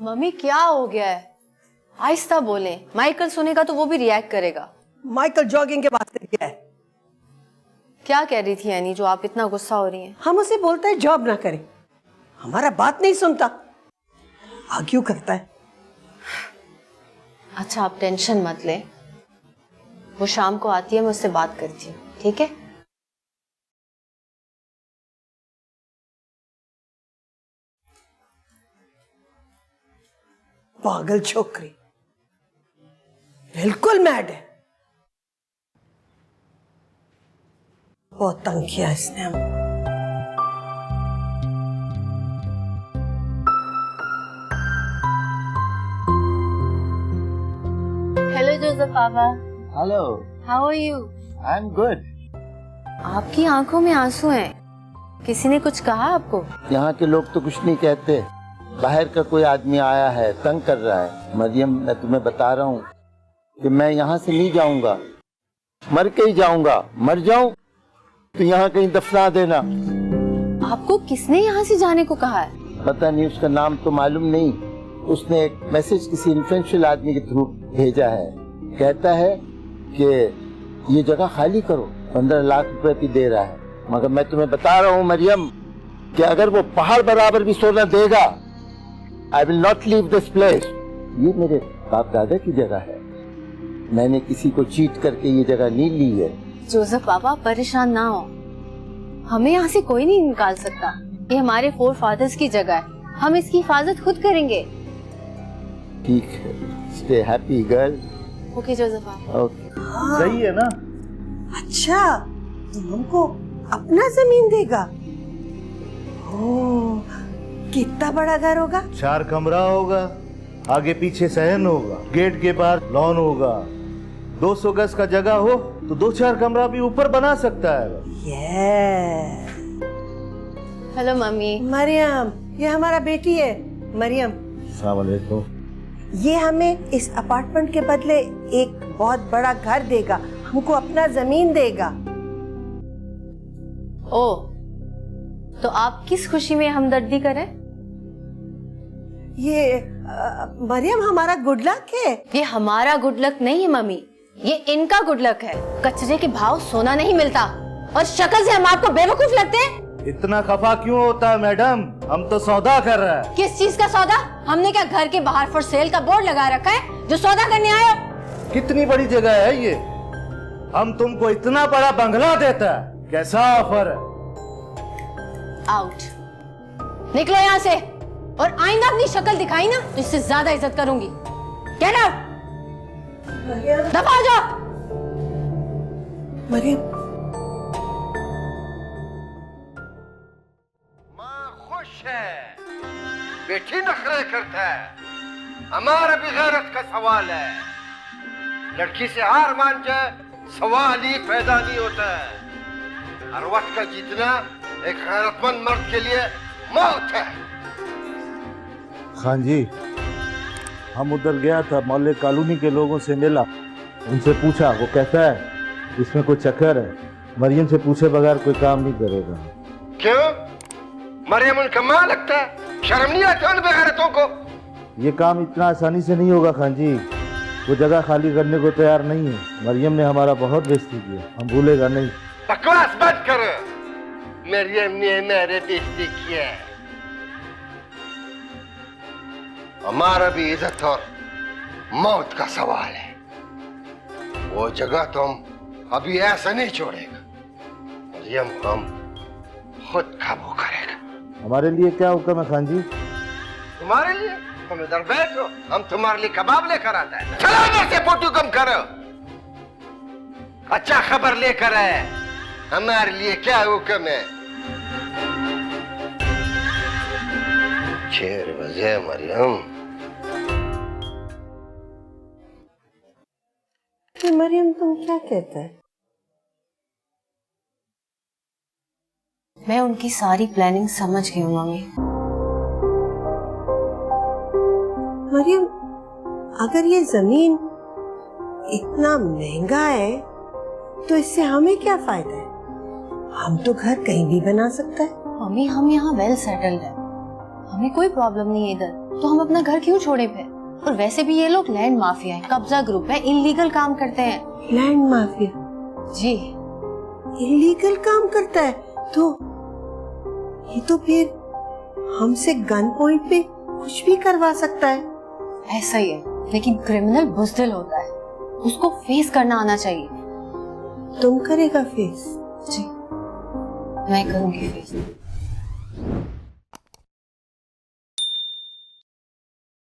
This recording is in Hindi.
मम्मी क्या हो गया है? आहिस्ता बोले, माइकल सुनेगा तो वो भी रिएक्ट करेगा। माइकल जॉगिंग के वास्ते क्या है? क्या कह रही थी एनी जो आप इतना गुस्सा हो रही हैं? हम उसे बोलते हैं जॉब ना करे, हमारा बात नहीं सुनता, आर्ग्यू करता है। अच्छा आप टेंशन मत ले, वो शाम को आती है, मैं उससे बात करती हूँ, ठीक है? पागल छोकरी, बिल्कुल मैड है। बहुत तंग किया इसने हम। हेलो जोसेफ पापा। Hello. How are you? I am good. आपकी आंखों में आंसू हैं। किसी ने कुछ कहा आपको? यहाँ के लोग तो कुछ नहीं कहते, बाहर का कोई आदमी आया है, तंग कर रहा है। मरियम, मैं तुम्हें बता रहा हूँ कि मैं यहाँ से नहीं जाऊंगा, मर के ही जाऊंगा। मर जाऊं तो यहाँ कहीं दफना देना। आपको किसने यहाँ से जाने को कहा है? पता नहीं, उसका नाम तो मालूम नहीं। उसने एक मैसेज किसी इन्फ्लुएंशियल आदमी के थ्रू भेजा है। कहता है कि ये जगह खाली करो, 15 लाख रुपए भी दे रहा है। मगर मैं तुम्हें बता रहा हूँ मरियम कि अगर वो पहाड़ बराबर भी सोना देगा, I will not leave this place. ये मेरे बाप दादा की जगह है, मैंने किसी को चीट करके ये जगह नहीं ली है। जोसेफ पापा परेशान ना हो, हमें यहाँ से कोई नहीं निकाल सकता। ये हमारे 4 फादर्स की जगह है, हम इसकी हिफाजत खुद करेंगे। ठीक है, stay happy girl. Okay Joseph पापा। ओके, सही है ना? अच्छा, तुम हमको अपना जमीन देगा? ओह, कितना बड़ा घर होगा? 4 कमरा होगा, आगे पीछे सहन होगा, गेट के बाहर लॉन होगा। 200 गज का जगह हो तो 2-4 कमरा भी ऊपर बना सकता है। Hello mummy. मरियम, ये हमारा बेटी है मरियम। अस्सलाम वालेकुम। ये हमें इस अपार्टमेंट के बदले एक बहुत बड़ा घर देगा, हमको अपना जमीन देगा। ओ, तो आप किस खुशी में हमदर्दी करें? ये मरियम हमारा गुड लक है। ये हमारा गुड लक नहीं है मम्मी, ये इनका गुड लक है। कचरे के भाव सोना नहीं मिलता, और शक्ल से हम आपको बेवकूफ लगते हैं। इतना खफा क्यों होता है मैडम? हम तो सौदा कर रहे हैं। किस चीज का सौदा? हमने क्या घर के बाहर फॉर सेल का बोर्ड लगा रखा है जो सौदा करने आए हो? कितनी बड़ी जगह है ये, हम तुमको इतना बड़ा बंगला देता है। कैसा ऑफर है? आउट, निकलो यहाँ से, और आइंदा अपनी शक्ल दिखाई ना तो इससे ज्यादा इज्जत करूंगी। गेट आउट, दफा हो जाओ। मरियम, माँ खुश है, बेटी नखरे करता है, हमारा भी गैरत का सवाल है। लड़की से हार मान जाए सवाल ही पैदा नहीं होता है। हर वक्त का जीतना एक गैरतमंद मर्द के लिए मौत है। खान जी, हम उधर गया था, मोहल्ले कॉलोनी के लोगों से मिला, उनसे पूछा, वो कहता है इसमें कोई चक्कर है, मरियम से पूछे बगैर कोई काम नहीं करेगा। क्यों? मरियम उनका माँ लगता है? शर्म नहीं आता उन बेगैरतों को? ये काम इतना आसानी से नहीं होगा खान जी, वो जगह खाली करने को तैयार नहीं है। मरियम ने हमारा बहुत बेइज्जती किया, हम भूलेगा नहीं। बकवास बंद करो, मरियम ने मेरे बेइज्जती किया है। हमारा भी इज्जत और मौत का सवाल है। वो जगह तुम अभी ऐसा नहीं छोड़ेगा, मरियम हम खुद काबू करेगा। हमारे लिए क्या हुक्म है खान जी? तुम्हारे लिए? तुम इधर बैठो, हम तुम्हारे लिए कबाब लेकर आता है। चलो इधर से, फोटो कम करो। अच्छा खबर लेकर आए, हमारे लिए क्या हुक्म है? शेर बजे मरियम। मरियम, तुम क्या कहते हैं? मैं उनकी सारी प्लानिंग समझ गई हूँ मम्मी। मरियम, अगर ये जमीन इतना महंगा है तो इससे हमें क्या फायदा है? हम तो घर कहीं भी बना सकते हैं। मम्मी हम यहाँ वेल सेटल्ड है, हमें कोई प्रॉब्लम नहीं है इधर। तो हम अपना घर क्यों छोड़े फिर? और वैसे भी ये लोग लैंड माफिया हैं, कब्जा ग्रुप है, इलीगल काम करते हैं। Land mafia? जी। इलीगल काम करता है तो ये तो फिर हमसे गन पॉइंट पे कुछ भी करवा सकता है। ऐसा ही है, लेकिन क्रिमिनल बुज़दिल होता है, उसको फेस करना आना चाहिए। तुम करेगा फेस? जी, मैं करूंगी फेस।